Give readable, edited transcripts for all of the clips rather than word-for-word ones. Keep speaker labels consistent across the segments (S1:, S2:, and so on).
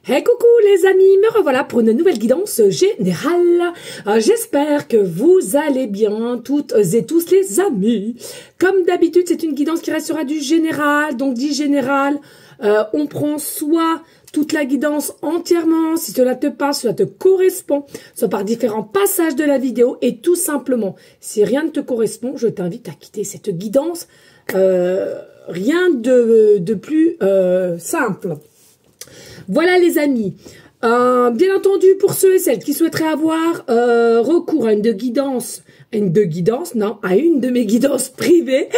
S1: Hey coucou les amis, me revoilà pour une nouvelle guidance générale. J'espère que vous allez bien toutes et tous les amis. Comme d'habitude, c'est une guidance qui restera du général. Donc dit général, on prend soit toute la guidance entièrement, si cela te parle, cela te correspond, soit par différents passages de la vidéo. Et tout simplement, si rien ne te correspond, je t'invite à quitter cette guidance. Rien de plus simple. Voilà les amis, bien entendu pour ceux et celles qui souhaiteraient avoir recours à une de mes guidances privées,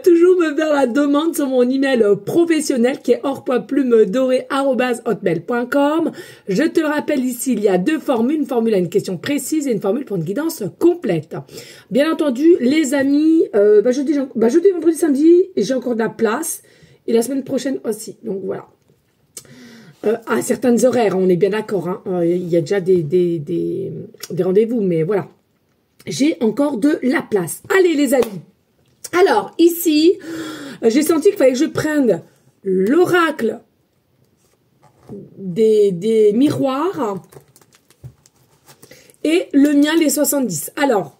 S1: toujours me faire la demande sur mon email professionnel qui est or.plumedorée@hotmail.com. Je te le rappelle ici, il y a deux formules, une formule à une question précise et une formule pour une guidance complète. Bien entendu les amis, jeudi, vendredi, samedi, j'ai encore de la place et la semaine prochaine aussi, donc voilà. À certaines horaires, on est bien d'accord, hein. Il y a déjà des rendez-vous, mais voilà. J'ai encore de la place. Allez les amis. Alors, ici, j'ai senti qu'il fallait que je prenne l'oracle des miroirs et le mien, les 70. Alors,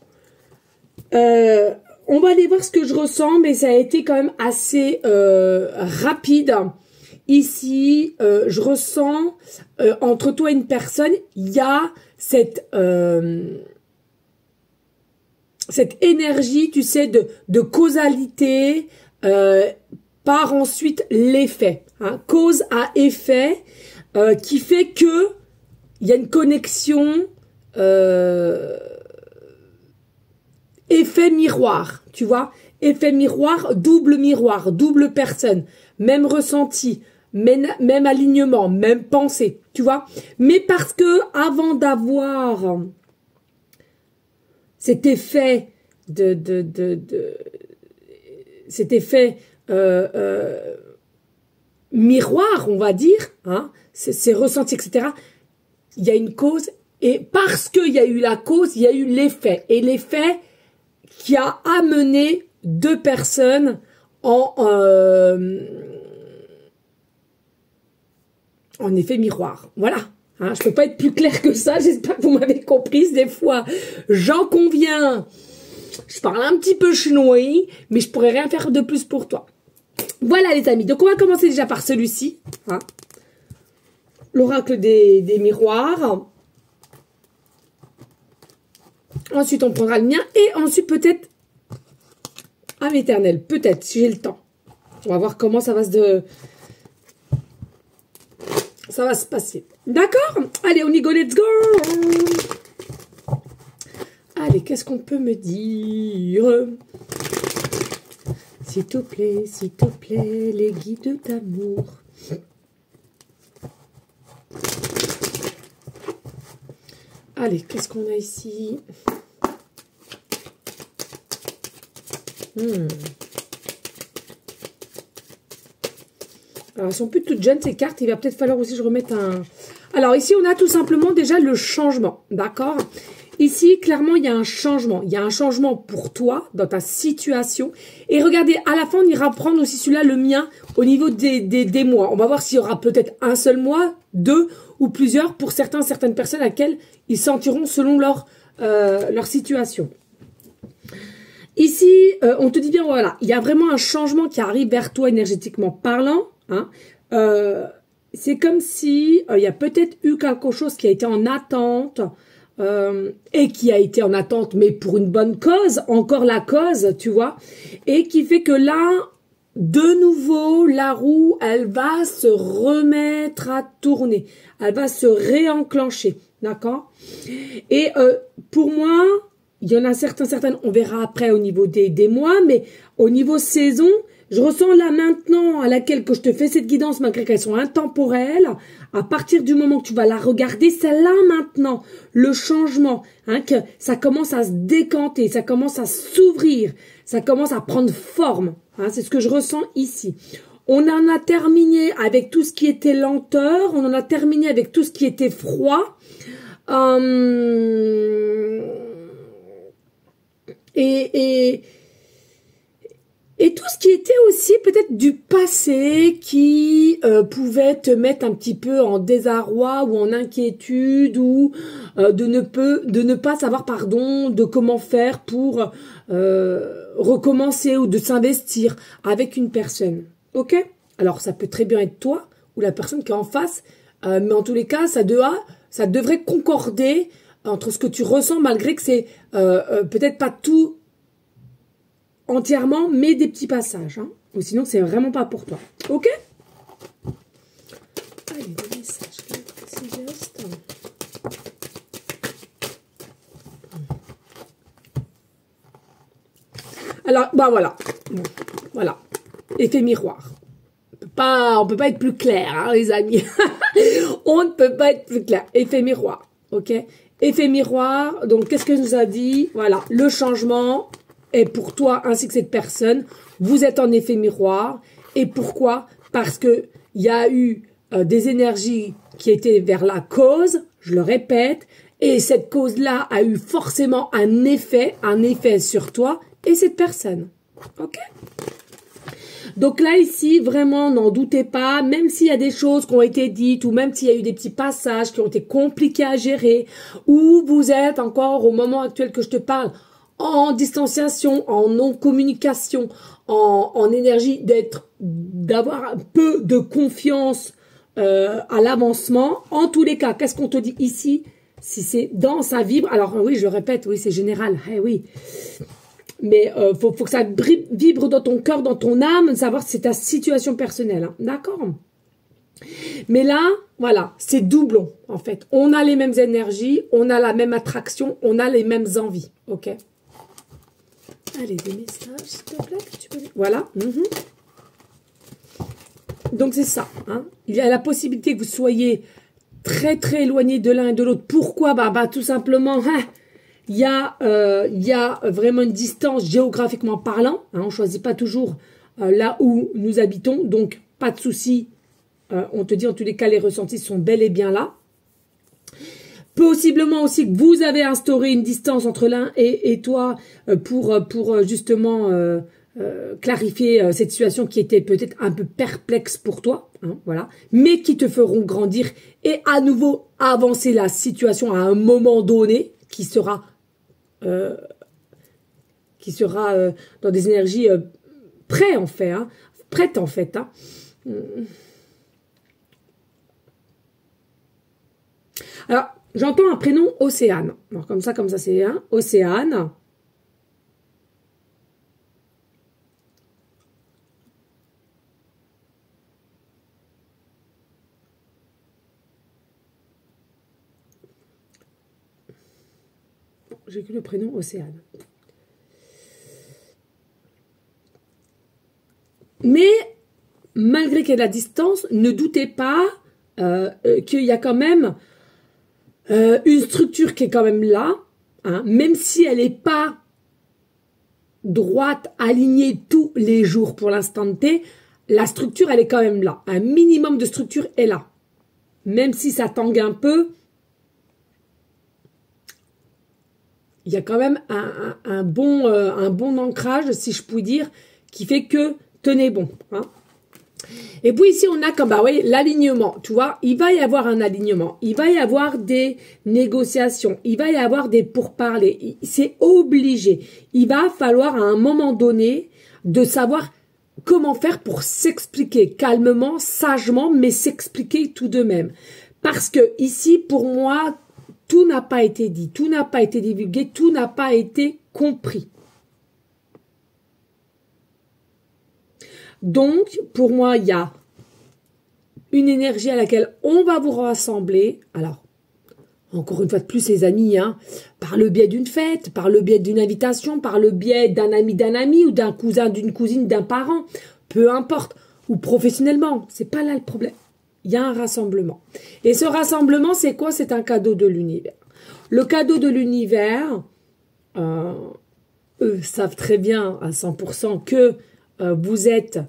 S1: on va aller voir ce que je ressens, mais ça a été quand même assez rapide. Ici, je ressens, entre toi et une personne, il y a cette énergie, tu sais, de causalité, par ensuite l'effet. Hein, cause à effet, qui fait que il y a une connexion effet miroir, tu vois. Effet miroir, double personne, même ressenti. Même alignement, même pensée, tu vois. Mais parce que avant d'avoir cet effet cet effet miroir, on va dire, hein, c'est ressenti, etc. Il y a une cause et parce qu'il y a eu la cause, il y a eu l'effet et l'effet qui a amené deux personnes en effet miroir. Voilà. Hein, je peux pas être plus clair que ça. J'espère que vous m'avez comprise. Des fois, j'en conviens. Je parle un petit peu chinois, mais je pourrais rien faire de plus pour toi. Voilà les amis. Donc on va commencer déjà par celui-ci. Hein. L'oracle des miroirs. Ensuite, on prendra le mien. Et ensuite, peut-être âme éternelle. Peut-être, si j'ai le temps. On va voir comment ça va se passer. D'accord? Allez, on y go, let's go! Allez, qu'est-ce qu'on peut me dire? S'il te plaît, les guides d'amour. Allez, qu'est-ce qu'on a ici? Alors, elles sont plus toutes jeunes, ces cartes. Il va peut-être falloir aussi que je remette un... Alors, ici, on a tout simplement déjà le changement. D'accord? Ici, clairement, il y a un changement. Il y a un changement pour toi, dans ta situation. Et regardez, à la fin, on ira prendre aussi celui-là, le mien, au niveau des mois. On va voir s'il y aura peut-être un seul mois, deux ou plusieurs, pour certaines personnes à laquelle ils sentiront selon leur situation. Ici, on te dit bien, voilà, il y a vraiment un changement qui arrive vers toi énergétiquement parlant. Hein. C'est comme si il y a peut-être eu quelque chose qui a été en attente et qui a été en attente, mais pour une bonne cause, encore la cause, tu vois, et qui fait que là, de nouveau, la roue, elle va se remettre à tourner, elle va se réenclencher, d'accord? Et pour moi, il y en a certaines, on verra après au niveau des mois, mais au niveau saison, je ressens là maintenant à laquelle que je te fais cette guidance, malgré qu'elles sont intemporelles, à partir du moment que tu vas la regarder, c'est là maintenant le changement, hein, que ça commence à se décanter, ça commence à s'ouvrir, ça commence à prendre forme. Hein, c'est ce que je ressens ici. On en a terminé avec tout ce qui était lenteur, on en a terminé avec tout ce qui était froid. Et Et tout ce qui était aussi peut-être du passé qui pouvait te mettre un petit peu en désarroi ou en inquiétude ou de ne pas savoir, pardon, de comment faire pour recommencer ou de s'investir avec une personne. Ok? Alors, ça peut très bien être toi ou la personne qui est en face, mais en tous les cas, ça devrait concorder entre ce que tu ressens, malgré que c'est peut-être pas tout entièrement, mais des petits passages. Hein. Ou sinon, c'est vraiment pas pour toi. Ok? Allez, des messages. Si geste. Alors, bah voilà. Bon, voilà. Effet miroir. On peut pas être plus clair, hein, les amis. On ne peut pas être plus clair. Effet miroir. Ok? Effet miroir. Donc, qu'est-ce que nous a dit? Voilà. Le changement est pour toi ainsi que cette personne. Vous êtes en effet miroir. Et pourquoi? Parce que il y a eu des énergies qui étaient vers la cause. Je le répète. Et cette cause-là a eu forcément un effet sur toi et cette personne. Ok? Donc là, ici, vraiment, n'en doutez pas, même s'il y a des choses qui ont été dites, ou même s'il y a eu des petits passages qui ont été compliqués à gérer, ou vous êtes encore au moment actuel que je te parle, en distanciation, en non-communication, en énergie d'avoir un peu de confiance à l'avancement. En tous les cas, qu'est-ce qu'on te dit ici? Si c'est dans sa vibre, alors oui, je le répète, oui, c'est général, oui. Mais faut que ça vibre dans ton cœur, dans ton âme, de savoir si c'est ta situation personnelle. Hein. D'accord? Mais là, voilà, c'est doublon, en fait. On a les mêmes énergies, on a la même attraction, on a les mêmes envies. Ok? Allez, des messages, s'il te plaît, que tu peux... Voilà. Donc, c'est ça. Hein. Il y a la possibilité que vous soyez très, très éloignés de l'un et de l'autre. Pourquoi? Bah, tout simplement... Hein, il y a vraiment une distance géographiquement parlant. Hein, on ne choisit pas toujours là où nous habitons. Donc, pas de souci. On te dit, en tous les cas, les ressentis sont bel et bien là. Possiblement aussi que vous avez instauré une distance entre l'un et toi pour justement clarifier cette situation qui était peut-être un peu perplexe pour toi. Hein, voilà. Mais qui te feront grandir et à nouveau avancer la situation à un moment donné qui sera dans des énergies prêtes en fait. Hein. Prêtes en fait. Hein. Alors, j'entends un prénom Océane. Alors, comme ça, c'est un Océane. J'ai que le prénom Océane. Mais, malgré qu'il y ait de la distance, ne doutez pas qu'il y a quand même une structure qui est quand même là, hein, même si elle n'est pas droite, alignée tous les jours pour l'instant T, la structure, elle est quand même là. Un minimum de structure est là. Même si ça tangue un peu, il y a quand même un bon ancrage, si je puis dire, qui fait que tenez bon. Hein. Et puis ici, on a comme, bah oui, l'alignement, tu vois, il va y avoir un alignement, il va y avoir des négociations, il va y avoir des pourparlers, c'est obligé. Il va falloir à un moment donné de savoir comment faire pour s'expliquer calmement, sagement, mais s'expliquer tout de même. Parce que ici, pour moi, tout n'a pas été dit, tout n'a pas été divulgué, tout n'a pas été compris. Donc, pour moi, il y a une énergie à laquelle on va vous rassembler. Alors, encore une fois de plus, les amis, hein, par le biais d'une fête, par le biais d'une invitation, par le biais d'un ami ou d'un cousin, d'une cousine, d'un parent, peu importe, ou professionnellement, c'est pas là le problème. Il y a un rassemblement. Et ce rassemblement, c'est quoi? C'est un cadeau de l'univers. Le cadeau de l'univers, eux savent très bien à 100% que vous êtes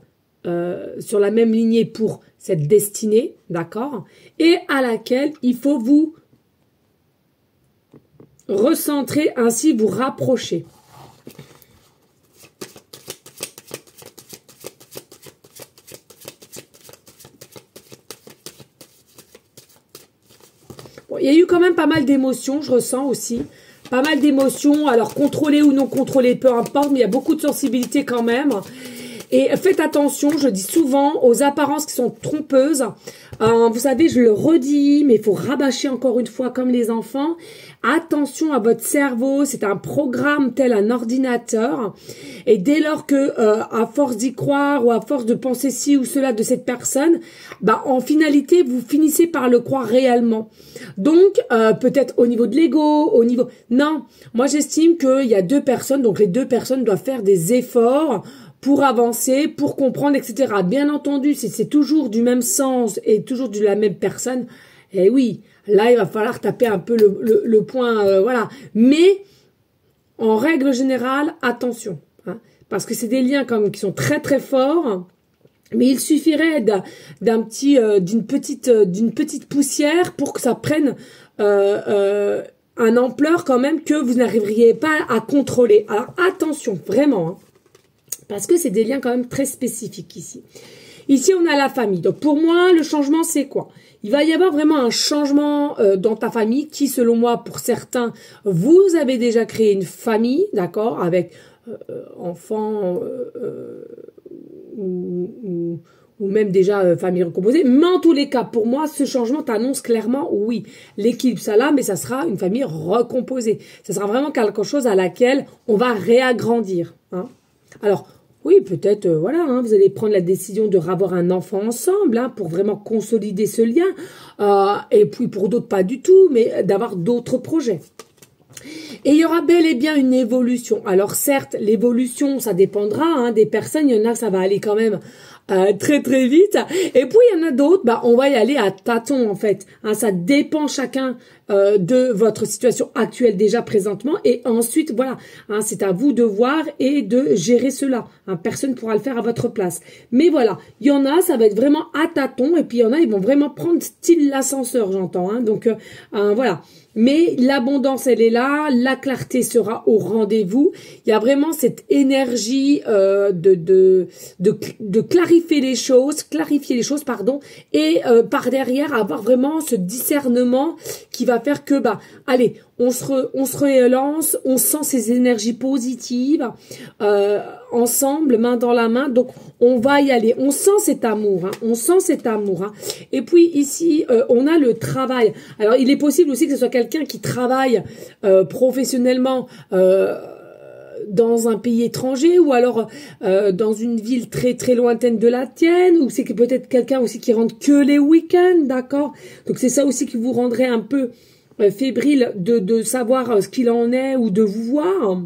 S1: sur la même lignée pour cette destinée, d'accord? Et à laquelle il faut vous recentrer, ainsi vous rapprocher. Bon, il y a eu quand même pas mal d'émotions, je ressens aussi. Pas mal d'émotions, alors contrôlées ou non contrôlées, peu importe, mais il y a beaucoup de sensibilité quand même. Et faites attention, je dis souvent, aux apparences qui sont trompeuses. Vous savez, je le redis, mais il faut rabâcher encore une fois comme les enfants. Attention à votre cerveau, c'est un programme tel un ordinateur. Et dès lors que, à force d'y croire ou à force de penser ci ou cela de cette personne, bah en finalité, vous finissez par le croire réellement. Donc, peut-être au niveau de l'ego, au niveau... Non, moi j'estime qu'il y a deux personnes, donc les deux personnes doivent faire des efforts pour avancer, pour comprendre, etc. Bien entendu, si c'est toujours du même sens et toujours de la même personne, eh oui, là, il va falloir taper un peu le point, voilà. Mais, en règle générale, attention, hein, parce que c'est des liens quand même qui sont très très forts, mais il suffirait d'une petite poussière pour que ça prenne un ampleur quand même que vous n'arriveriez pas à contrôler. Alors, attention, vraiment, hein. Parce que c'est des liens quand même très spécifiques ici. Ici, on a la famille. Donc, pour moi, le changement, c'est quoi? Il va y avoir vraiment un changement dans ta famille qui, selon moi, pour certains, vous avez déjà créé une famille, d'accord, avec enfants ou même déjà famille recomposée. Mais en tous les cas, pour moi, ce changement t'annonce clairement, oui, l'équilibre, ça là, mais ça sera une famille recomposée. Ça sera vraiment quelque chose à laquelle on va réagrandir, hein. Alors, oui, peut-être, voilà, hein, vous allez prendre la décision de avoir un enfant ensemble, hein, pour vraiment consolider ce lien. Et puis, pour d'autres, pas du tout, mais d'avoir d'autres projets. Et il y aura bel et bien une évolution. Alors, certes, l'évolution, ça dépendra, hein, des personnes. Il y en a, ça va aller quand même très très vite. Et puis, il y en a d'autres, bah, on va y aller à tâtons, en fait. Hein, ça dépend chacun de votre situation actuelle déjà présentement. Et ensuite, voilà, hein, c'est à vous de voir et de gérer cela. Hein, personne ne pourra le faire à votre place. Mais voilà, il y en a, ça va être vraiment à tâtons. Et puis, il y en a, ils vont vraiment prendre style l'ascenseur, j'entends. Hein, donc, voilà. Mais l'abondance, elle est là, la clarté sera au rendez-vous. Il y a vraiment cette énergie de clarifier les choses, et par derrière avoir vraiment ce discernement qui va faire que, bah, allez, on se relance, on sent ces énergies positives ensemble, main dans la main. Donc, on va y aller. On sent cet amour, hein, on sent cet amour. Hein. Et puis ici, on a le travail. Alors, il est possible aussi que ce soit quelqu'un qui travaille professionnellement dans un pays étranger ou alors dans une ville très très lointaine de la tienne, ou c'est que peut-être quelqu'un aussi qui rentre que les week-ends, d'accord? Donc, c'est ça aussi qui vous rendrait un peu fébrile de savoir ce qu'il en est ou de vous voir.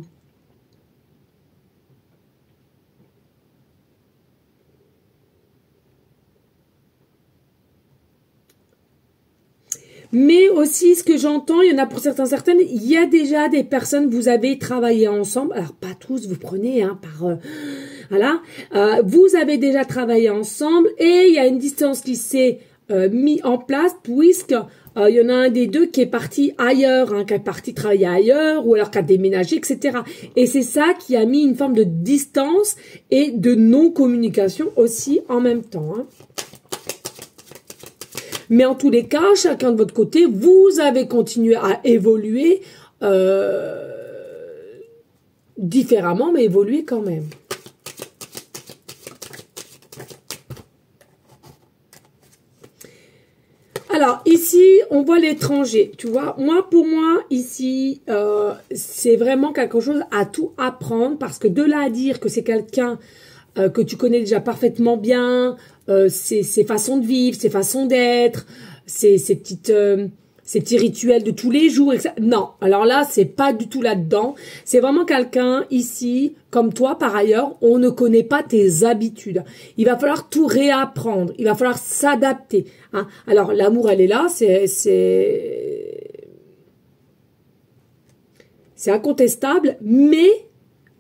S1: Mais aussi, ce que j'entends, il y en a pour certaines, il y a déjà des personnes, vous avez travaillé ensemble, alors pas tous, vous prenez, hein, voilà, vous avez déjà travaillé ensemble, et il y a une distance qui s'est mise en place, puisque il y en a un des deux qui est parti ailleurs, hein, qui est parti travailler ailleurs, ou alors qui a déménagé, etc. Et c'est ça qui a mis une forme de distance et de non-communication aussi en même temps, hein. Mais en tous les cas, chacun de votre côté, vous avez continué à évoluer différemment, mais évoluer quand même. Alors, ici, on voit l'étranger, tu vois. Pour moi, ici, c'est vraiment quelque chose à tout apprendre, parce que de là à dire que c'est quelqu'un que tu connais déjà parfaitement bien, ses façons de vivre, ses façons d'être, ses petits rituels de tous les jours, etc. Non, alors là, c'est pas du tout là-dedans. C'est vraiment quelqu'un ici, comme toi par ailleurs, on ne connaît pas tes habitudes. Il va falloir tout réapprendre, il va falloir s'adapter. Hein. Alors, l'amour, elle est là, c'est incontestable, mais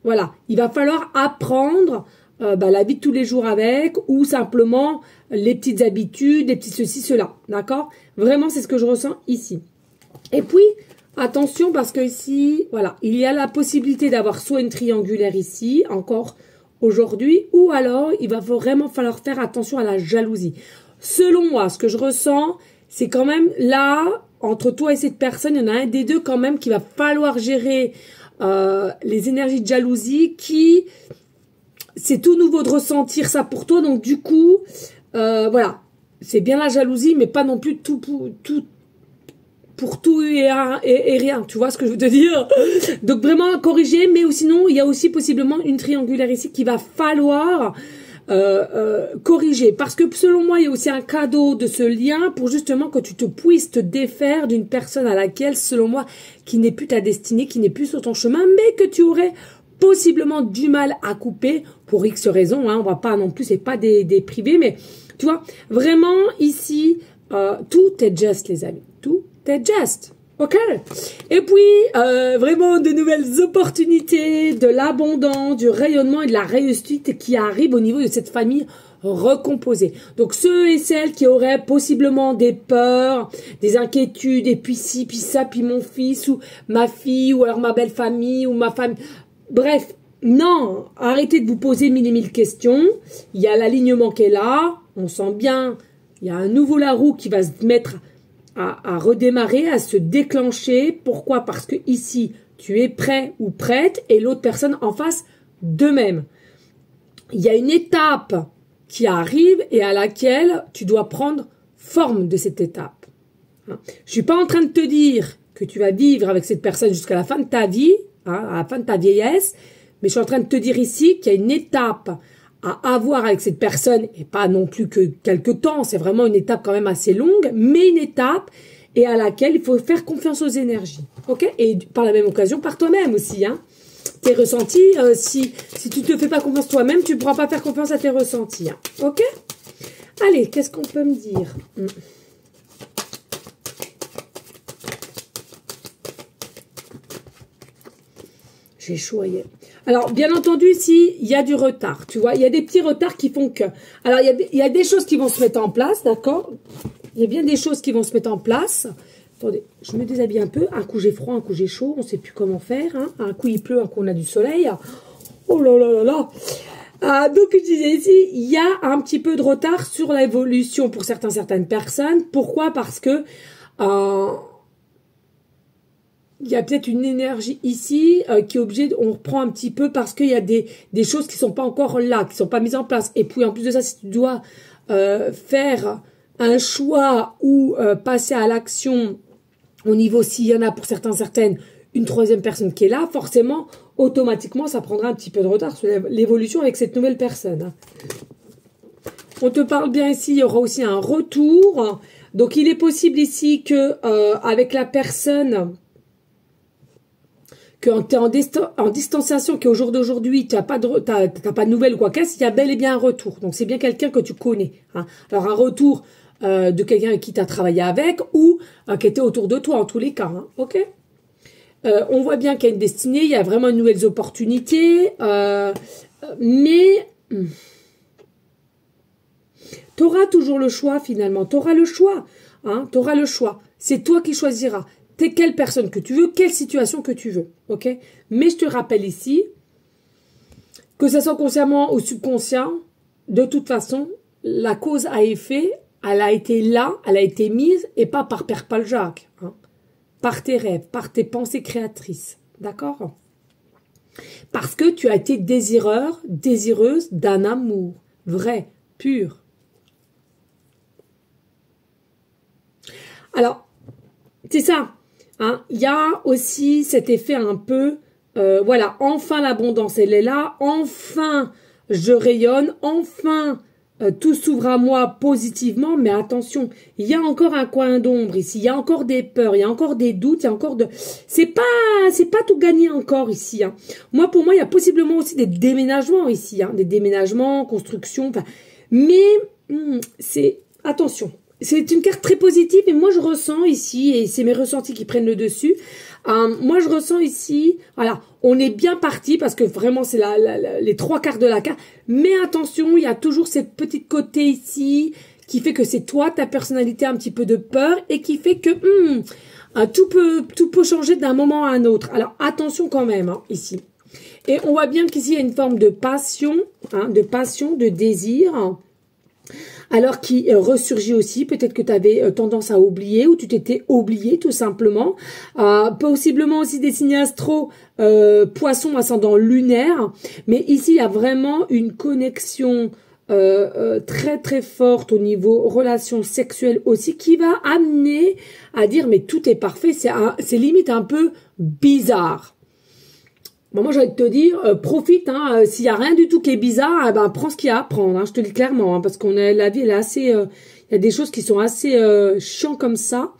S1: voilà, il va falloir apprendre la vie de tous les jours avec, ou simplement les petites habitudes, les petits ceci, cela, d'accord? Vraiment, c'est ce que je ressens ici. Et puis, attention, parce que ici, voilà, il y a la possibilité d'avoir soit une triangulaire ici, encore aujourd'hui, ou alors, il va vraiment falloir faire attention à la jalousie. Selon moi, ce que je ressens, c'est quand même là, entre toi et cette personne, il y en a un des deux quand même qui va falloir gérer les énergies de jalousie qui, c'est tout nouveau de ressentir ça pour toi. Donc du coup, voilà, c'est bien la jalousie, mais pas non plus tout pour tout et rien, tu vois ce que je veux te dire. Donc vraiment corriger, mais sinon il y a aussi possiblement une triangulaire ici qui va falloir corriger, parce que selon moi il y a aussi un cadeau de ce lien pour justement que tu te puisses te défaire d'une personne à laquelle, selon moi, qui n'est plus ta destinée, qui n'est plus sur ton chemin, mais que tu aurais possiblement du mal à couper pour X raisons, hein, on va pas non plus, c'est pas des privés, mais tu vois, vraiment ici, tout est just, les amis, tout est just. Ok. Et puis, vraiment de nouvelles opportunités, de l'abondance, du rayonnement et de la réussite qui arrivent au niveau de cette famille recomposée. Donc, ceux et celles qui auraient possiblement des peurs, des inquiétudes, et puis ci, puis ça, puis mon fils, ou ma fille, ou alors ma belle famille, ou ma famille. Bref, non, arrêtez de vous poser mille et mille questions. Il y a l'alignement qui est là, on sent bien, il y a un nouveau Larou qui va se mettre à redémarrer, à se déclencher. Pourquoi? Parce que ici, tu es prêt ou prête et l'autre personne en face de même. Il y a une étape qui arrive et à laquelle tu dois prendre forme de cette étape. Je suis pas en train de te dire que tu vas vivre avec cette personne jusqu'à la fin de ta vie, à la fin de ta vieillesse, mais je suis en train de te dire ici qu'il y a une étape à avoir avec cette personne, et pas non plus que quelques temps, c'est vraiment une étape quand même assez longue, mais une étape et à laquelle il faut faire confiance aux énergies, ok? Et par la même occasion, par toi-même aussi, hein? Tes ressentis, si tu te fais pas confiance toi-même, tu ne pourras pas faire confiance à tes ressentis, hein? Ok? Allez, qu'est-ce qu'on peut me dire? J'ai chaud. Alors, bien entendu, ici, il y a du retard, tu vois. Il y a des petits retards qui font que... Alors, il y a des choses qui vont se mettre en place, d'accord? Il y a bien des choses qui vont se mettre en place. Attendez, je me déshabille un peu. Un coup, j'ai froid, un coup, j'ai chaud. On ne sait plus comment faire. Hein. Un coup, il pleut, un coup, on a du soleil. Oh là là là là. Donc, je disais ici, il y a un petit peu de retard sur l'évolution pour certaines personnes. Pourquoi? Parce que... il y a peut-être une énergie ici qui est obligée, on reprend un petit peu parce qu'il y a des choses qui sont pas encore là, qui sont pas mises en place. Et puis en plus de ça, si tu dois faire un choix ou passer à l'action au niveau, s'il y en a pour certaines, une troisième personne qui est là, forcément, automatiquement, ça prendra un petit peu de retard sur l'évolution avec cette nouvelle personne. Hein. On te parle bien ici, il y aura aussi un retour. Donc il est possible ici que avec la personne... que tu es en distanciation, qu'au jour d'aujourd'hui, tu n'as pas de nouvelles ou quoi qu'est-ce, il y a bel et bien un retour. Donc, c'est bien quelqu'un que tu connais. Hein. Alors, un retour de quelqu'un avec qui tu as travaillé avec ou qui était autour de toi, en tous les cas. Hein. OK? On voit bien qu'il y a une destinée, il y a vraiment de nouvelles opportunités. Mais tu auras toujours le choix, finalement. Tu auras le choix. Hein. Tu auras le choix. C'est toi qui choisiras. T'es quelle personne que tu veux, quelle situation que tu veux, ok? Mais je te rappelle ici, que ça soit consciemment ou subconscient, de toute façon, la cause à effet, elle a été là, elle a été mise, et pas par Père Paul Jacques, hein, par tes rêves, par tes pensées créatrices, d'accord? Parce que tu as été désireuse d'un amour, vrai, pur. Alors, c'est ça. Hein, il y a aussi cet effet un peu, voilà, enfin l'abondance, elle est là, enfin je rayonne, enfin tout s'ouvre à moi positivement, mais attention, il y a encore un coin d'ombre ici, il y a encore des peurs, il y a encore des doutes, il y a encore de... C'est pas tout gagné encore ici. Hein. Pour moi, il y a possiblement aussi des déménagements ici, hein, des déménagements, construction, enfin, mais c'est... Attention. C'est une carte très positive et moi je ressens ici, et c'est mes ressentis qui prennent le dessus, moi je ressens ici, voilà, on est bien parti parce que vraiment c'est les trois quarts de la carte, mais attention, il y a toujours cette petite côté ici qui fait que c'est toi, ta personnalité, un petit peu de peur et qui fait que tout peut changer d'un moment à un autre. Alors attention quand même hein, ici. Et on voit bien qu'ici il y a une forme de passion, de désir. alors qui ressurgit aussi. Peut-être que tu avais tendance à oublier ou tu t'étais oublié tout simplement. Possiblement aussi des signes astro, poisson ascendant lunaire. Mais ici, il y a vraiment une connexion très très forte au niveau relations sexuelles aussi qui va amener à dire mais tout est parfait. C'est limite un peu bizarre. Bon, moi, j'ai envie de te dire, profite, hein, s'il y a rien du tout qui est bizarre, eh ben, prends ce qu'il y a à prendre, hein, je te le dis clairement, hein, parce la vie, elle est assez, il y a des choses qui sont assez chiantes comme ça.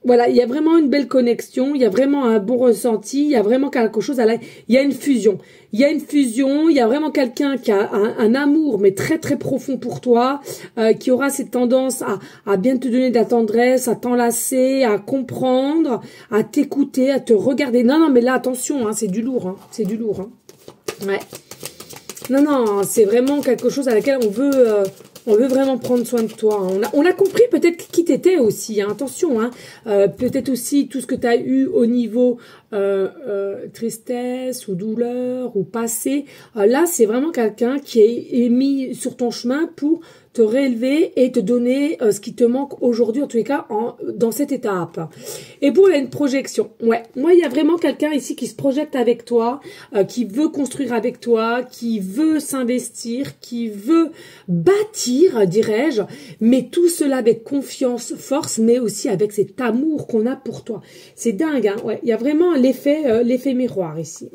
S1: Voilà, il y a vraiment une belle connexion, il y a vraiment un bon ressenti, il y a vraiment quelque chose il y a une fusion. Il y a une fusion, il y a vraiment quelqu'un qui a un amour, mais très très profond pour toi, qui aura cette tendance à bien te donner de la tendresse, à t'enlacer, à comprendre, à t'écouter, à te regarder. Non, non, mais là, attention, hein, c'est du lourd, hein, c'est du lourd. Hein. Ouais. Non, non, c'est vraiment quelque chose à laquelle on veut vraiment prendre soin de toi. Hein. On a compris peut-être qui t'étais aussi. Hein. Attention, hein. Peut-être aussi tout ce que tu as eu au niveau tristesse ou douleur ou passé. Là, c'est vraiment quelqu'un qui est mis sur ton chemin pour te réélever et te donner ce qui te manque aujourd'hui, en tous les cas, dans cette étape. Et pour une projection, ouais, moi, il y a vraiment quelqu'un ici qui se projette avec toi, qui veut construire avec toi, qui veut s'investir, qui veut bâtir, dirais-je, mais tout cela avec confiance, force, mais aussi avec cet amour qu'on a pour toi. C'est dingue, hein, ouais, il y a vraiment l'effet miroir ici.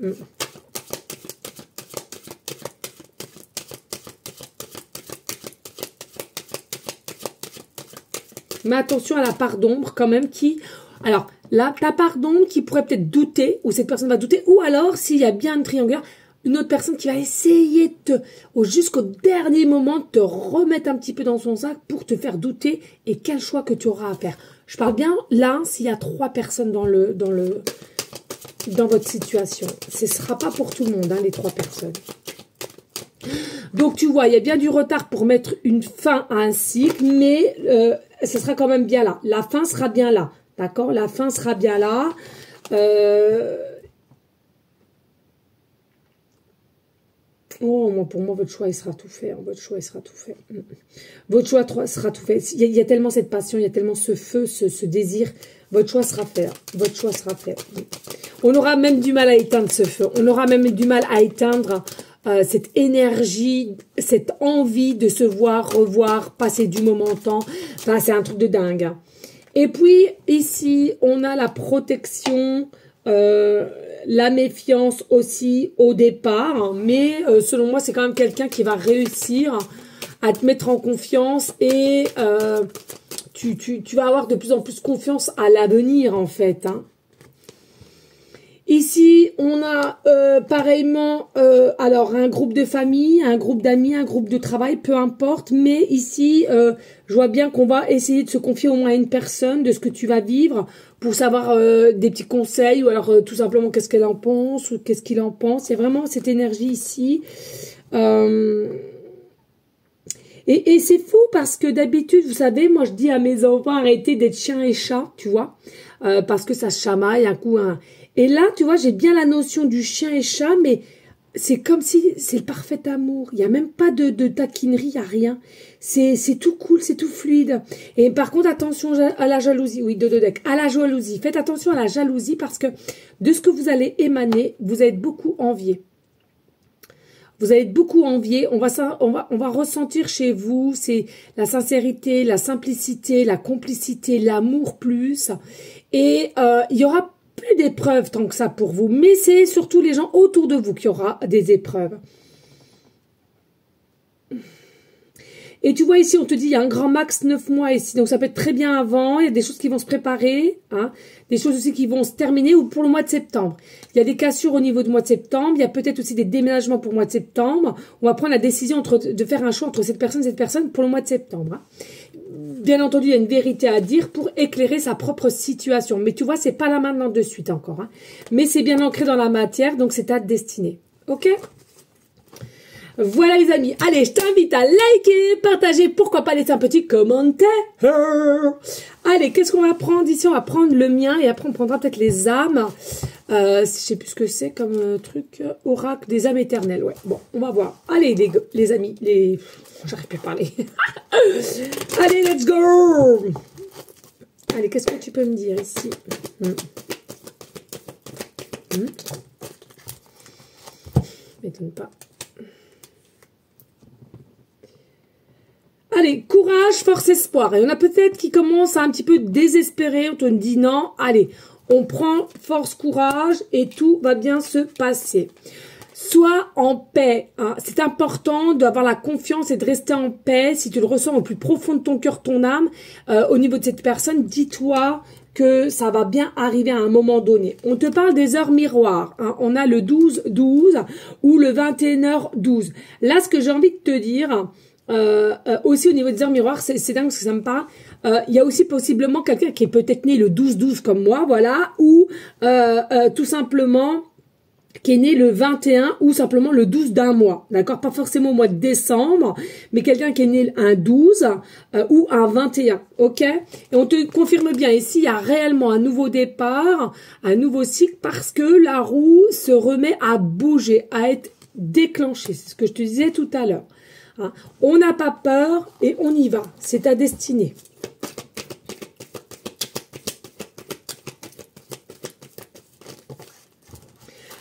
S1: Mais attention à la part d'ombre quand même alors là, ta part d'ombre qui pourrait peut-être douter, ou cette personne va douter, ou alors s'il y a bien une triangulaire, une autre personne qui va essayer jusqu'au dernier moment de te remettre un petit peu dans son sac pour te faire douter et quel choix que tu auras à faire. Je parle bien là, s'il y a 3 personnes dans votre situation. Ce ne sera pas pour tout le monde, hein, les 3 personnes. Donc, tu vois, il y a bien du retard pour mettre une fin à un cycle, mais ce sera quand même bien là. La fin sera bien là, d'accord? La fin sera bien là. Oh, pour moi, votre choix, il sera tout fait. Hein. Votre choix, il sera tout fait. Votre choix sera tout fait. Il y a tellement cette passion, il y a tellement ce feu, ce désir. Votre choix sera fait. Hein. Votre choix sera fait. On aura même du mal à éteindre ce feu. On aura même du mal à éteindre cette énergie, cette envie de se voir, revoir, passer du moment temps. Enfin, c'est un truc de dingue. Hein. Et puis, ici, on a la protection, la méfiance aussi au départ. Hein. Mais selon moi, c'est quand même quelqu'un qui va réussir à te mettre en confiance et tu vas avoir de plus en plus confiance à l'avenir, en fait. Hein. Ici, on a pareillement alors un groupe de famille, un groupe d'amis, un groupe de travail, peu importe. Mais ici, je vois bien qu'on va essayer de se confier au moins à une personne de ce que tu vas vivre pour savoir des petits conseils ou alors tout simplement qu'est-ce qu'elle en pense ou qu'est-ce qu'il en pense. Il y a vraiment cette énergie ici. Et c'est fou parce que d'habitude, vous savez, moi je dis à mes enfants, arrêtez d'être chien et chat, tu vois, parce que ça se chamaille un coup. Et là, tu vois, j'ai bien la notion du chien et chat, mais c'est comme si c'est le parfait amour. Il n'y a même pas de taquinerie, il n'y a rien. C'est tout cool, c'est tout fluide. Et par contre, attention à la jalousie. Oui, à la jalousie. Faites attention à la jalousie parce que de ce que vous allez émaner, vous allez être beaucoup envié. Vous allez être beaucoup envié. On va ressentir chez vous, c'est la sincérité, la simplicité, la complicité, l'amour plus. Et il y aura plus d'épreuves tant que ça pour vous, mais c'est surtout les gens autour de vous qui aura des épreuves. Et tu vois ici, on te dit, il y a un grand max 9 mois ici, donc ça peut être très bien avant, il y a des choses qui vont se préparer, hein, des choses aussi qui vont se terminer ou pour le mois de septembre. Il y a des cassures au niveau du mois de septembre, il y a peut-être aussi des déménagements pour le mois de septembre, on va prendre la décision de faire un choix entre cette personne et cette personne pour le mois de septembre. Hein. Bien entendu, il y a une vérité à dire pour éclairer sa propre situation. Mais tu vois, c'est pas là maintenant de suite encore. Hein. Mais c'est bien ancré dans la matière, donc c'est ta destinée. Ok ? Voilà les amis. Allez, je t'invite à liker, partager, pourquoi pas laisser un petit commentaire. Allez, qu'est-ce qu'on va prendre ici? On va prendre le mien et après on prendra peut-être les âmes. Je sais plus ce que c'est comme truc. Oracle des âmes éternelles. Ouais, bon, on va voir. Allez, les amis, j'arrive plus à parler. Allez, let's go. Allez, qu'est-ce que tu peux me dire ici? M'étonne pas. Allez, courage, force, espoir. Et on a peut-être qui commence à un petit peu désespérer. On te dit non. Allez, on prend force, courage et tout va bien se passer. Sois en paix. Hein. C'est important d'avoir la confiance et de rester en paix. Si tu le ressens au plus profond de ton cœur, ton âme, au niveau de cette personne, dis-toi que ça va bien arriver à un moment donné. On te parle des heures miroirs. Hein. On a le 12-12 ou le 21h12. Là, ce que j'ai envie de te dire, aussi au niveau des heures miroirs, c'est dingue parce que ça me parle. Il y a aussi possiblement quelqu'un qui est peut-être né le 12-12 comme moi, voilà, ou tout simplement qui est né le 21 ou simplement le 12 d'un mois, d'accord? Pas forcément au mois de décembre, mais quelqu'un qui est né un 12 ou un 21, ok? Et on te confirme bien, ici, il y a réellement un nouveau départ, un nouveau cycle, parce que la roue se remet à bouger, à être déclenchée. C'est ce que je te disais tout à l'heure. Hein? On n'a pas peur et on y va. C'est ta destinée.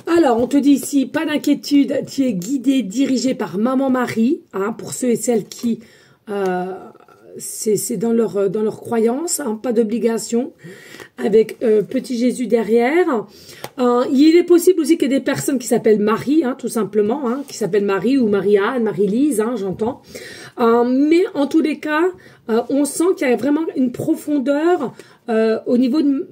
S1: Alors, on te dit ici, pas d'inquiétude, tu es guidé, dirigé par Maman Marie, hein, pour ceux et celles qui, c'est dans leur croyance, hein, pas d'obligation, avec petit Jésus derrière. Il est possible aussi qu'il y ait des personnes qui s'appellent Marie, hein, tout simplement, hein, qui s'appellent Marie ou Marie-Anne, Marie-Lise, hein, j'entends. Mais en tous les cas, on sent qu'il y a vraiment une profondeur au niveau de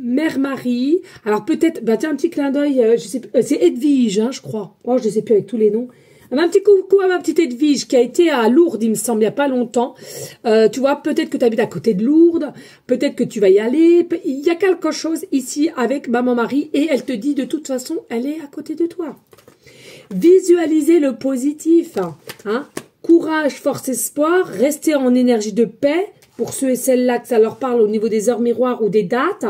S1: Mère Marie. Alors peut-être, bah tiens, un petit clin d'œil, je sais plus, c'est Edwige, hein, je crois. Oh, je ne sais plus avec tous les noms. Un petit coucou à ma petite Edwige qui a été à Lourdes, il me semble, il n'y a pas longtemps. Tu vois, peut-être que tu habites à côté de Lourdes, peut-être que tu vas y aller. Il y a quelque chose ici avec Maman Marie et elle te dit de toute façon, elle est à côté de toi. Visualisez le positif. Hein. Courage, force, espoir, restez en énergie de paix. Pour ceux et celles-là que ça leur parle au niveau des heures miroirs ou des dates,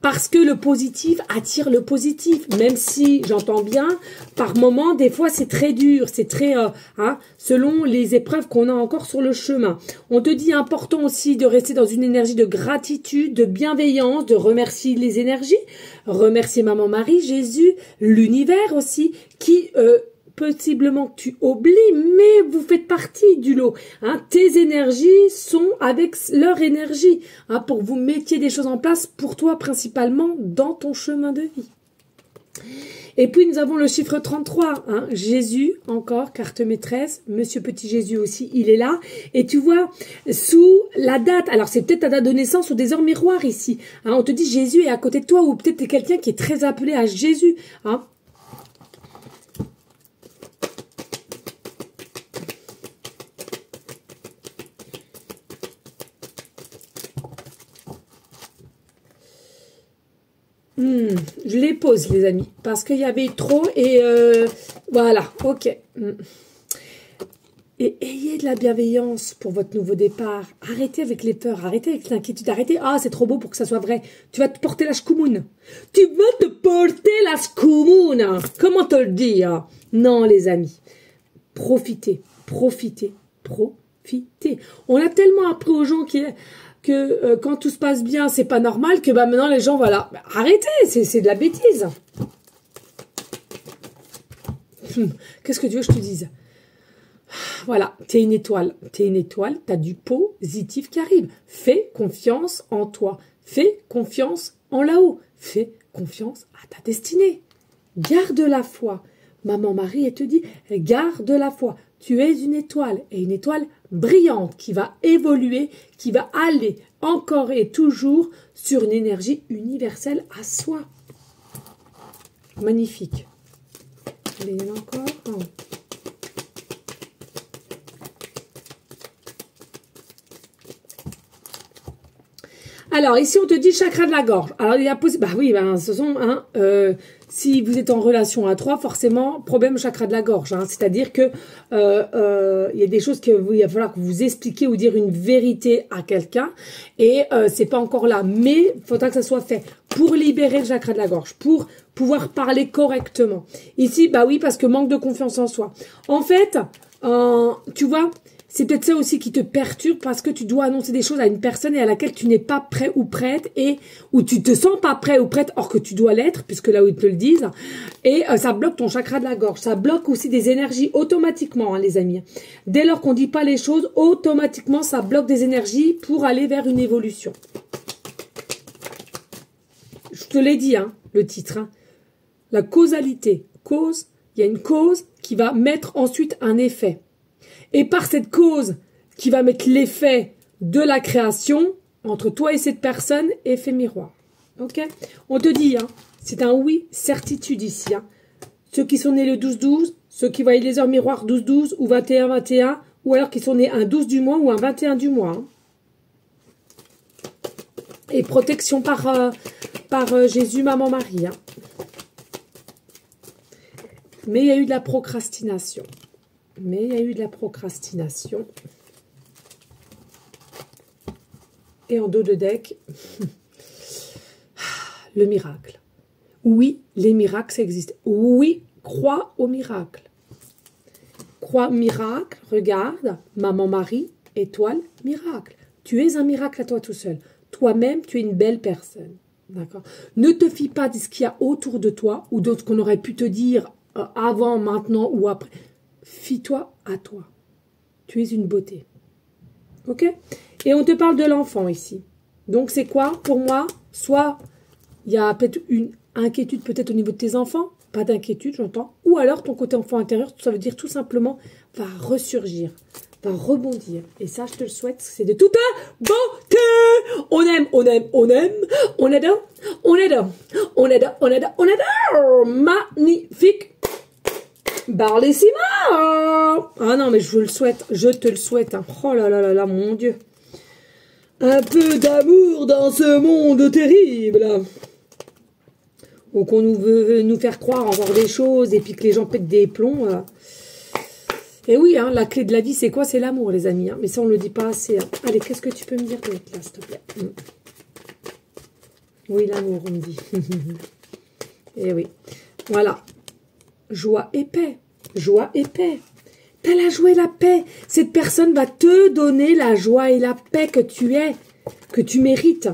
S1: parce que le positif attire le positif, même si, j'entends bien, par moment, des fois, c'est très dur, c'est très, selon les épreuves qu'on a encore sur le chemin. On te dit important aussi de rester dans une énergie de gratitude, de bienveillance, de remercier les énergies, remercier Maman Marie, Jésus, l'univers aussi, qui... possiblement que tu oublies, mais vous faites partie du lot. Hein. Tes énergies sont avec leur énergie, hein, pour que vous mettiez des choses en place pour toi principalement dans ton chemin de vie. Et puis nous avons le chiffre 33, hein, Jésus encore, carte maîtresse, Monsieur Petit Jésus aussi, il est là. Et tu vois, sous la date, alors c'est peut-être ta date de naissance ou des heures miroirs ici. Hein, on te dit Jésus est à côté de toi ou peut-être t'es quelqu'un qui est très appelé à Jésus. Hein. Je les pose, les amis, parce qu'il y avait trop et voilà, ok. Et ayez de la bienveillance pour votre nouveau départ. Arrêtez avec les peurs, arrêtez avec l'inquiétude, arrêtez. Ah, c'est trop beau pour que ça soit vrai. Tu vas te porter la schkoumoun. Tu vas te porter la schkoumoun. Comment te le dire? Non, les amis. Profitez, profitez, profitez. On a tellement appris aux gens que quand tout se passe bien, c'est pas normal, que bah maintenant les gens, voilà, bah, arrêtez, c'est de la bêtise. Qu'est-ce que tu veux que je te dise? Voilà, t'es une étoile, t'as du positif qui arrive. Fais confiance en toi, fais confiance en là-haut, fais confiance à ta destinée. Garde la foi. Maman Marie, elle te dit, garde la foi. Tu es une étoile, et une étoile brillante qui va évoluer, qui va aller encore et toujours sur une énergie universelle à soi. Magnifique. Allez, il y en a encore. Oh. Alors, ici, on te dit chakra de la gorge. Alors, il y a possible... Bah oui, ben, ce sont... Hein, si vous êtes en relation à 3, forcément, problème au chakra de la gorge. Hein. C'est-à-dire que il y a des choses qu'il va falloir que vous expliquiez ou dire une vérité à quelqu'un. Et c'est pas encore là. Mais il faudra que ça soit fait pour libérer le chakra de la gorge, pour pouvoir parler correctement. Ici, bah oui, parce que manque de confiance en soi. En fait, tu vois... C'est peut-être ça aussi qui te perturbe parce que tu dois annoncer des choses à une personne et à laquelle tu n'es pas prêt ou prête et où tu te sens pas prêt ou prête or que tu dois l'être puisque là où ils te le disent et ça bloque ton chakra de la gorge. Ça bloque aussi des énergies automatiquement, hein, les amis. Dès lors qu'on dit pas les choses, automatiquement ça bloque des énergies pour aller vers une évolution. Je te l'ai dit, hein, le titre. Hein. La causalité. Cause, il y a une cause qui va mettre ensuite un effet. Et par cette cause qui va mettre l'effet de la création, entre toi et cette personne, effet miroir. Ok? On te dit, hein, c'est un oui, certitude ici. Hein. Ceux qui sont nés le 12-12, ceux qui voient les heures miroirs 12-12 ou 21-21, ou alors qui sont nés un 12 du mois ou un 21 du mois. Hein. Et protection par Jésus, Maman Marie. Hein. Mais il y a eu de la procrastination. Et en dos de deck, le miracle. Oui, les miracles, ça existe. Oui, crois au miracle. Crois miracle, regarde, Maman Marie, étoile, miracle. Tu es un miracle à toi tout seul. Toi-même, tu es une belle personne. D'accord. Ne te fie pas de ce qu'il y a autour de toi ou d'autres qu'on aurait pu te dire avant, maintenant ou après. Fie-toi à toi. Tu es une beauté. Ok? Et on te parle de l'enfant ici. Donc c'est quoi pour moi? Soit il y a peut-être une inquiétude peut-être au niveau de tes enfants. Pas d'inquiétude, j'entends. Ou alors ton côté enfant intérieur, ça veut dire tout simplement va ressurgir, va rebondir. Et ça, je te le souhaite, c'est de toute beauté. On aime, on aime, on aime. On adore, on adore. On adore, on adore, on adore. Magnifique. Barlessima. Ah non, mais je vous le souhaite, je te le souhaite. Hein. Oh là là là là, mon Dieu. Un peu d'amour dans ce monde terrible. Ou qu'on veut nous faire croire encore des choses et puis que les gens pètent des plombs. Et oui, hein, la clé de la vie, c'est quoi? C'est l'amour, les amis. Hein. Mais ça, on ne le dit pas assez. Hein. Allez, qu'est-ce que tu peux me dire d'autre, là, s'il te plaît? Oui, l'amour, on me dit. Et oui. Voilà. Joie et paix. Joie et paix. T'as la joie et la paix. Cette personne va te donner la joie et la paix que tu es, que tu mérites.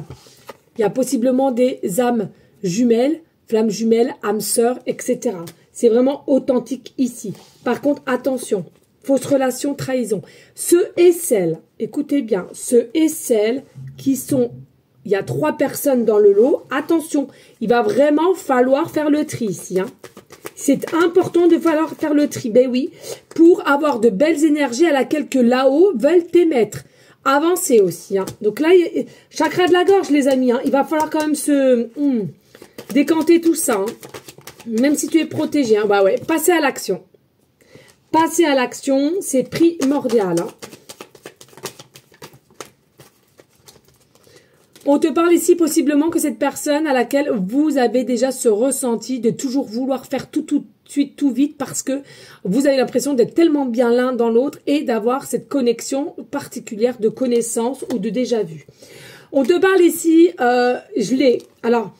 S1: Il y a possiblement des âmes jumelles, flammes jumelles, âmes sœurs, etc. C'est vraiment authentique ici. Par contre, attention, fausse relation, trahison. Ceux et celles, écoutez bien, ceux et celles qui sont... Il y a 3 personnes dans le lot. Attention, il va vraiment falloir faire le tri ici. Hein. C'est important de falloir faire le tri. Ben oui, pour avoir de belles énergies à laquelle que là-haut veulent t'émettre. Avancer aussi. Hein. Donc là, chakra de la gorge, les amis. Hein, il va falloir quand même se décanter tout ça. Hein. Même si tu es protégé. Hein, bah ouais, passer à l'action. Passer à l'action, c'est primordial. Hein. On te parle ici possiblement que cette personne à laquelle vous avez déjà ce ressenti de toujours vouloir faire tout de suite, tout vite parce que vous avez l'impression d'être tellement bien l'un dans l'autre et d'avoir cette connexion particulière de connaissance ou de déjà-vu. On te parle ici, gelé. Alors,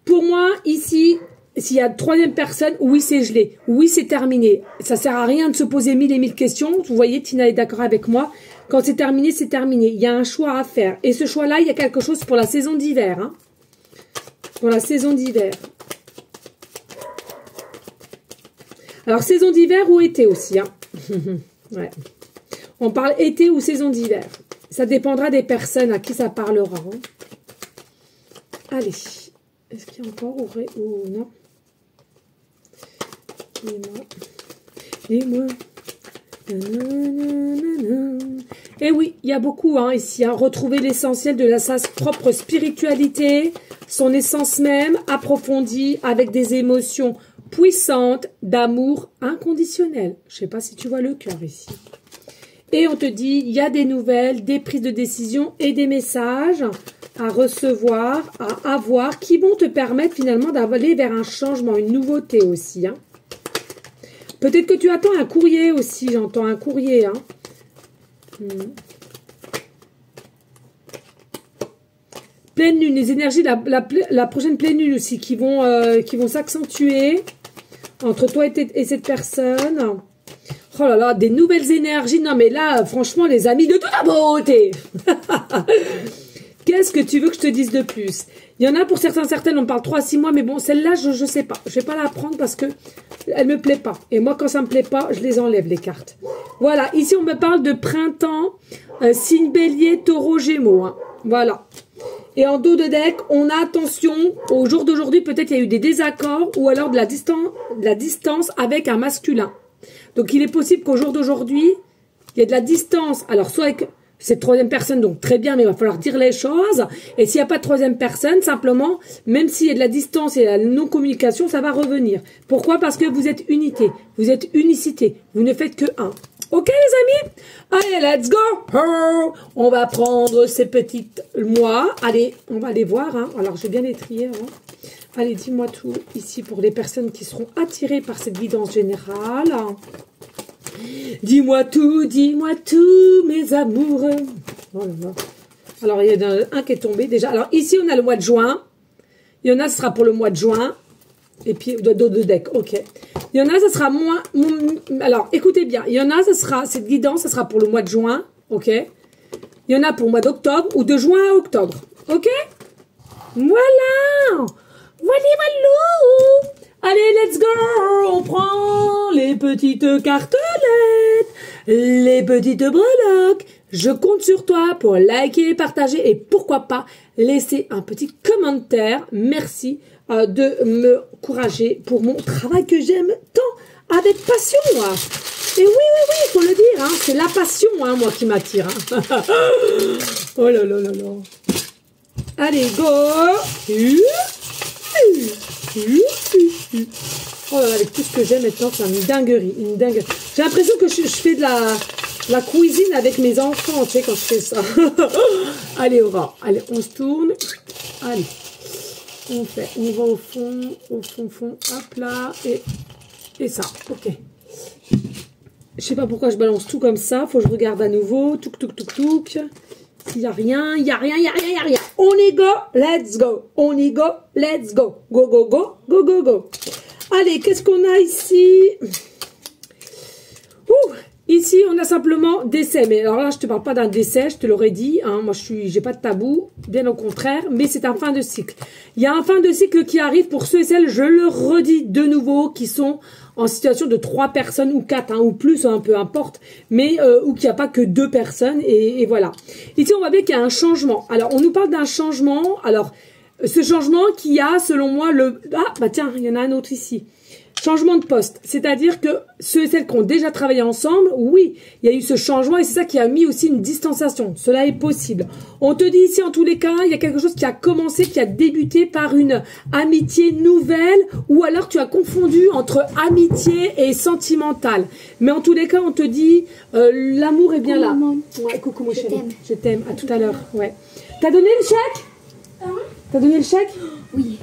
S1: pour moi, ici, s'il y a 3e personne, oui, c'est gelé. Oui, c'est terminé. Ça sert à rien de se poser 1000 et 1000 questions. Vous voyez, Tina est d'accord avec moi. Quand c'est terminé, c'est terminé. Il y a un choix à faire. Et ce choix-là, il y a quelque chose pour la saison d'hiver. Hein. Pour la saison d'hiver. Alors, saison d'hiver ou été aussi. Hein. Ouais. On parle été ou saison d'hiver. Ça dépendra des personnes à qui ça parlera. Hein. Allez. Est-ce qu'il y a encore ou non? Dis-moi. Et oui, il y a beaucoup hein, ici. Hein, retrouver l'essentiel de sa propre spiritualité, son essence même, approfondie, avec des émotions puissantes, d'amour inconditionnel. Je ne sais pas si tu vois le cœur ici. Et on te dit, il y a des nouvelles, des prises de décision et des messages à recevoir, à avoir, qui vont te permettre finalement d'aller vers un changement, une nouveauté aussi. Hein. Peut-être que tu attends un courrier aussi, j'entends un courrier. Hein. Pleine lune, les énergies, la prochaine pleine lune aussi qui vont s'accentuer entre toi et cette personne. Oh là là, des nouvelles énergies. Non mais là, franchement, les amis, de toute la beauté. Qu'est-ce que tu veux que je te dise de plus? Il y en a pour certaines, on parle 3 à 6 mois, mais bon, celle-là, je sais pas. Je vais pas la prendre parce que elle me plaît pas. Et moi, quand ça me plaît pas, je les enlève, les cartes. Voilà, ici, on me parle de printemps, signe bélier, taureau, gémeaux. Hein. Voilà. Et en dos de deck, on a attention, au jour d'aujourd'hui, peut-être il y a eu des désaccords ou alors de la distance avec un masculin. Donc, il est possible qu'au jour d'aujourd'hui, il y ait de la distance. Alors, soit avec cette troisième personne, donc très bien, mais il va falloir dire les choses. Et s'il n'y a pas de troisième personne, simplement, même s'il y a de la distance et de la non-communication, ça va revenir. Pourquoi? Parce que vous êtes unité, vous êtes unicité, vous ne faites que un. Ok les amis? Allez, let's go! On va prendre ces petites mois. Allez, on va les voir. Hein. Alors, je vais bien les trier. Hein. Allez, dis-moi tout ici pour les personnes qui seront attirées par cette guidance générale. Dis-moi tout, mes amoureux. Oh là là. Alors, il y en a un qui est tombé déjà. Alors, ici, on a le mois de juin. Il y en a, ce sera pour le mois de juin. Et puis, dos de deck, ok. Il y en a, ça sera moins... Alors, écoutez bien. Il y en a, ça sera... Cette guidance, ça sera pour le mois de juin, ok. Il y en a pour le mois d'octobre ou de juin à octobre, ok. Voilà. Voilà. Allez, let's go. On prend les petites cartelettes, les petites breloques. Je compte sur toi pour liker, partager et pourquoi pas laisser un petit commentaire. Merci de me encourager pour mon travail que j'aime tant avec passion. Et oui, il faut le dire, hein, c'est la passion, hein, moi, qui m'attire. Hein. Oh là là là là. Allez, go. Oh là là, avec tout ce que j'aime maintenant, c'est une dinguerie, J'ai l'impression que je fais de la cuisine avec mes enfants, tu sais, quand je fais ça. Allez, allez, on se tourne. Allez, on va au fond, hop là, et ça, ok. Je sais pas pourquoi je balance tout comme ça, faut que je regarde à nouveau, touk. Il n'y a rien. On y go, let's go. On y go, let's go. Go. Allez, qu'est-ce qu'on a ici? Ici, on a simplement décès. Mais alors là, je te parle pas d'un décès, je te l'aurais dit. Hein, moi, j'ai pas de tabou, bien au contraire. Mais c'est un fin de cycle. Il y a un fin de cycle qui arrive pour ceux et celles, je le redis de nouveau, qui sont en situation de 3 personnes ou 4, hein, ou plus, hein, peu importe. Mais ou qu'il n'y a pas que 2 personnes. Et voilà. Ici, on voit bien qu'il y a un changement. Alors, on nous parle d'un changement. Alors, ce changement qui a, selon moi, Ah, bah tiens, il y en a un autre ici. Changement de poste, c'est-à-dire que ceux et celles qui ont déjà travaillé ensemble, oui, il y a eu ce changement et c'est ça qui a mis aussi une distanciation. Cela est possible. On te dit ici, en tous les cas, il y a quelque chose qui a commencé, qui a débuté par une amitié nouvelle ou alors tu as confondu entre amitié et sentimental. Mais en tous les cas, on te dit, l'amour est bien là.
S2: Maman.
S1: Ouais, coucou mon chéri. Je t'aime. À tout à l'heure. Ouais. T'as donné le chèque? T'as donné le chèque?
S2: Oui.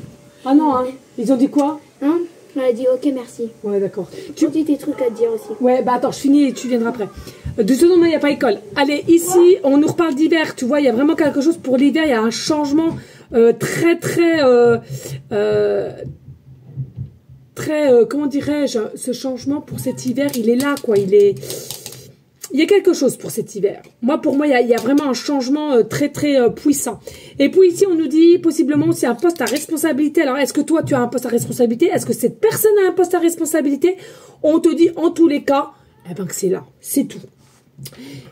S1: Ah non, hein. Ils ont dit quoi?
S2: Hein? On a dit ok, merci.
S1: Ouais, d'accord.
S2: Tu as des trucs à te dire aussi.
S1: Ouais, bah attends, je finis et tu viendras après. De ce nom, il n'y a pas école. Allez, ici, on nous reparle d'hiver. Tu vois, il y a vraiment quelque chose pour l'hiver. Il y a un changement très, comment dirais-je, ce changement pour cet hiver, il est là, quoi. Il y a quelque chose pour cet hiver. Pour moi, il y a vraiment un changement très puissant. Et puis ici, on nous dit possiblement aussi un poste à responsabilité. Alors, est-ce que toi, tu as un poste à responsabilité? Est-ce que cette personne a un poste à responsabilité? On te dit en tous les cas, eh ben que c'est là, c'est tout.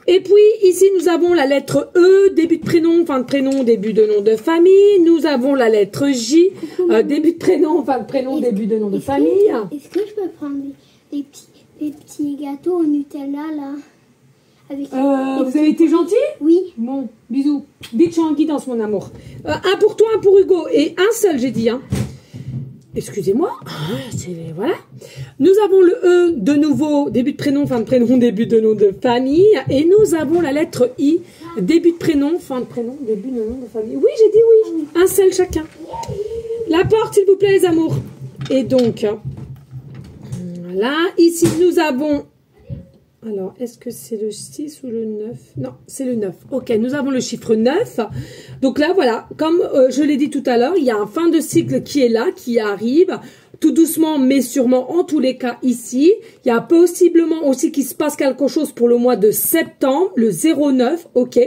S1: Et puis ici, nous avons la lettre E, début de prénom, fin de prénom, début de nom de famille. Nous avons la lettre J, début de prénom, fin de prénom, début de nom de famille.
S2: Est-ce que je peux prendre des petits gâteaux au Nutella là?
S1: Vous avez été gentil?
S2: Oui.
S1: Bon, bisous. Bitch en guidance, mon amour. Un pour toi, un pour Hugo. Et un seul, j'ai dit. Hein. Excusez-moi. Voilà. Nous avons le E, de nouveau, début de prénom, fin de prénom, début de nom de famille. Et nous avons la lettre I, Début de prénom, fin de prénom, début de nom de famille. Oui, j'ai dit oui. Un seul chacun. La porte, s'il vous plaît, les amours. Et donc, voilà. Ici, nous avons... Alors, est-ce que c'est le 6 ou le 9? Non, c'est le 9. Ok, nous avons le chiffre 9. Donc là, voilà, comme je l'ai dit tout à l'heure, il y a un fin de cycle qui est là, qui arrive, tout doucement, mais sûrement, en tous les cas, ici. Il y a possiblement aussi qu'il se passe quelque chose pour le mois de septembre, le 09, ok.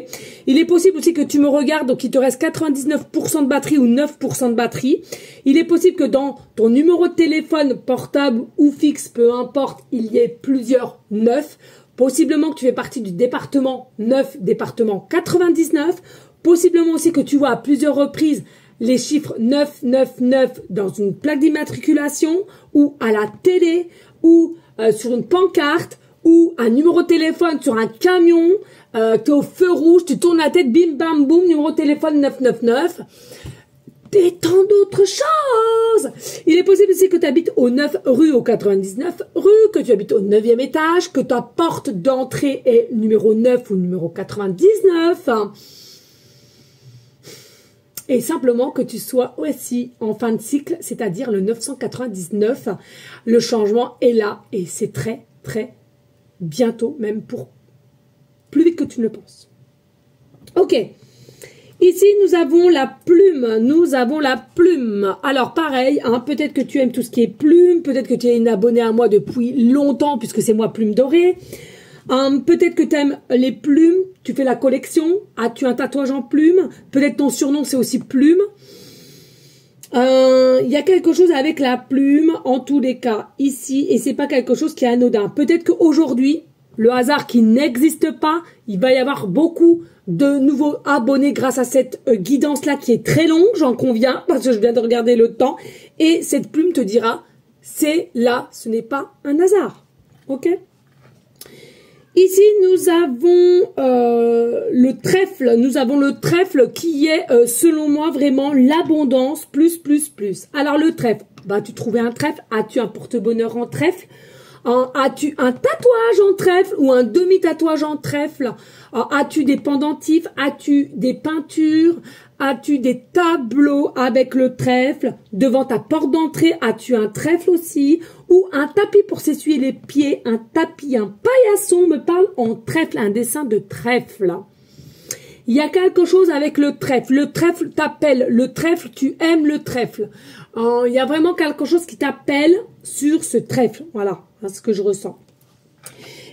S1: Il est possible aussi que tu me regardes, donc il te reste 99% de batterie ou 9% de batterie. Il est possible que dans ton numéro de téléphone, portable ou fixe, peu importe, il y ait plusieurs 9. Possiblement que tu fais partie du département 9, département 99. Possiblement aussi que tu vois à plusieurs reprises les chiffres 999 dans une plaque d'immatriculation ou à la télé ou sur une pancarte ou un numéro de téléphone sur un camion, tu es au feu rouge, tu tournes la tête, bim bam boum, numéro de téléphone 999. Et tant d'autres choses. Il est possible aussi que tu habites au 9 rue au 99 rue, que tu habites au 9e étage, que ta porte d'entrée est numéro 9 ou numéro 99. Et simplement que tu sois aussi en fin de cycle, c'est-à-dire le 999. Le changement est là et c'est très, très bientôt, même pour plus vite que tu ne le penses. Ok. Ici, nous avons la plume. Nous avons la plume. Alors, pareil, hein, peut-être que tu aimes tout ce qui est plume. Peut-être que tu es une abonnée à moi depuis longtemps, puisque c'est moi Plume Dorée. Peut-être que tu aimes les plumes. Tu fais la collection. As-tu un tatouage en plume? Peut-être ton surnom, c'est aussi Plume. Il y a quelque chose avec la plume, en tous les cas, ici. Et c'est pas quelque chose qui est anodin. Peut-être qu'aujourd'hui, le hasard qui n'existe pas, il va y avoir beaucoup de nouveaux abonnés grâce à cette guidance-là qui est très longue, j'en conviens, parce que je viens de regarder le temps. Et cette plume te dira, c'est là, ce n'est pas un hasard. Ok? Ici, nous avons le trèfle. Nous avons le trèfle qui est, selon moi, vraiment l'abondance, plus. Alors, le trèfle, bah, tu trouvais un trèfle. As-tu un porte-bonheur en trèfle? As-tu un tatouage en trèfle ou un demi-tatouage en trèfle? As-tu des pendentifs? As-tu des peintures? As-tu des tableaux avec le trèfle? Devant ta porte d'entrée, as-tu un trèfle aussi? Ou un tapis pour s'essuyer les pieds? Un tapis, un paillasson me parle en trèfle, un dessin de trèfle. Il y a quelque chose avec le trèfle. Le trèfle t'appelle. Le trèfle, tu aimes le trèfle. Il y a vraiment quelque chose qui t'appelle sur ce trèfle. Voilà, c'est ce que je ressens.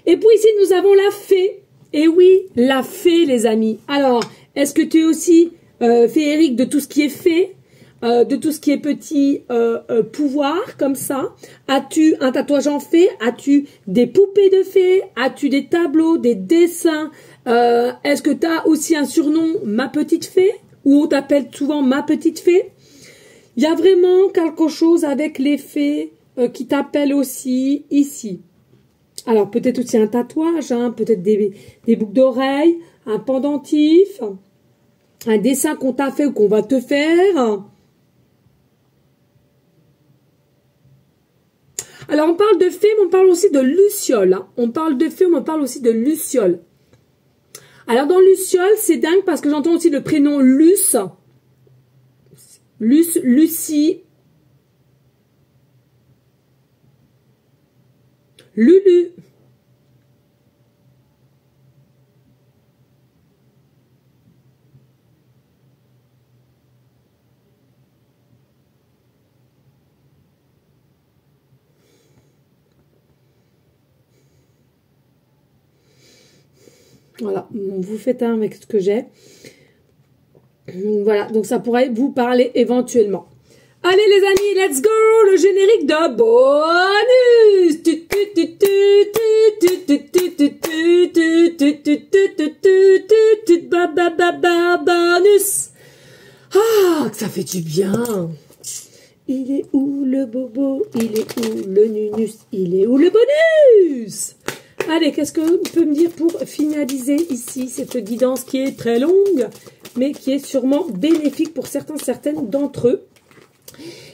S1: Et puis ici, nous avons la fée. Et oui, la fée, les amis. Alors, est-ce que tu es aussi féerique de tout ce qui est fée, de tout ce qui est petit pouvoir, comme ça? As-tu un tatouage en fée? As-tu des poupées de fée? As-tu des tableaux, des dessins? Est-ce que tu as aussi un surnom, ma petite fée? Ou on t'appelle souvent ma petite fée? Il y a vraiment quelque chose avec les fées qui t'appellent aussi ici. Alors, peut-être aussi un tatouage, hein, peut-être des boucles d'oreilles, un pendentif, un dessin qu'on t'a fait ou qu'on va te faire. Alors, on parle de fées, mais on parle aussi de lucioles. Hein. On parle de fées, mais on parle aussi de lucioles. Alors, dans luciole, c'est dingue parce que j'entends aussi le prénom Luce. Lucie, Lulu. Voilà, vous faites un avec ce que j'ai. Voilà, donc ça pourrait vous parler éventuellement. Allez les amis, let's go, le générique de bonus. Bonus. Ah, ça fait du bien. Il est où le bobo? Il est où le nunus? Il est où le bonus? Allez, qu'est-ce que vous pouvez me dire pour finaliser ici cette guidance qui est très longue, mais qui est sûrement bénéfique pour certaines d'entre eux.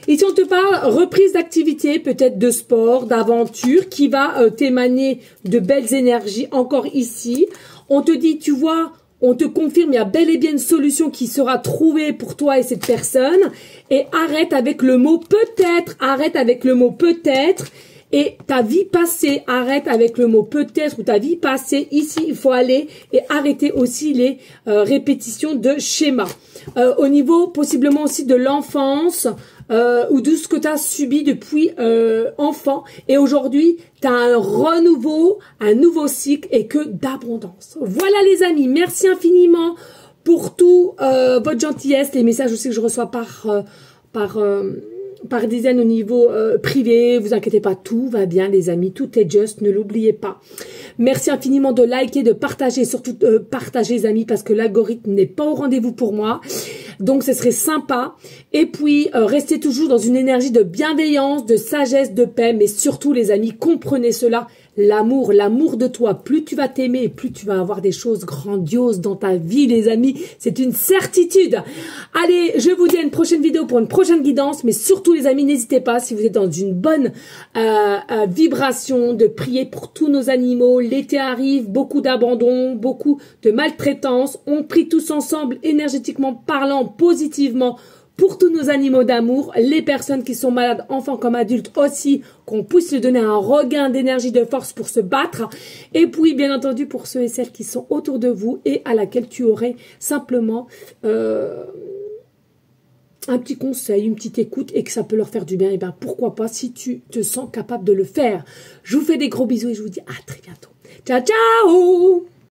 S1: Ici, on te parle reprise d'activité, peut-être de sport, d'aventure, qui va t'émaner de belles énergies encore ici. On te dit, tu vois, on te confirme, il y a bel et bien une solution qui sera trouvée pour toi et cette personne. Et arrête avec le mot peut-être, arrête avec le mot peut-être. Et ta vie passée, arrête avec le mot peut-être ou ta vie passée. Ici, il faut aller et arrêter aussi les répétitions de schémas. Au niveau possiblement aussi de l'enfance ou de ce que tu as subi depuis enfant. Et aujourd'hui, tu as un renouveau, un nouveau cycle et que d'abondance. Voilà les amis, merci infiniment pour tout votre gentillesse, les messages aussi que je reçois par dizaines au niveau privé. Vous inquiétez pas, tout va bien les amis, tout est juste, ne l'oubliez pas. Merci infiniment de liker, de partager, surtout partager les amis parce que l'algorithme n'est pas au rendez-vous pour moi. Donc ce serait sympa. Et puis restez toujours dans une énergie de bienveillance, de sagesse, de paix, mais surtout les amis, comprenez cela. L'amour, l'amour de toi, plus tu vas t'aimer, plus tu vas avoir des choses grandioses dans ta vie, les amis. C'est une certitude. Allez, je vous dis à une prochaine vidéo pour une prochaine guidance. Mais surtout, les amis, n'hésitez pas, si vous êtes dans une bonne vibration, de prier pour tous nos animaux. L'été arrive, beaucoup d'abandon, beaucoup de maltraitance. On prie tous ensemble, énergétiquement parlant, positivement, pour tous nos animaux d'amour, les personnes qui sont malades, enfants comme adultes aussi, qu'on puisse lui donner un regain d'énergie, de force pour se battre. Et puis, bien entendu, pour ceux et celles qui sont autour de vous et à laquelle tu aurais simplement un petit conseil, une petite écoute et que ça peut leur faire du bien, et bien pourquoi pas si tu te sens capable de le faire. Je vous fais des gros bisous et je vous dis à très bientôt. Ciao, ciao!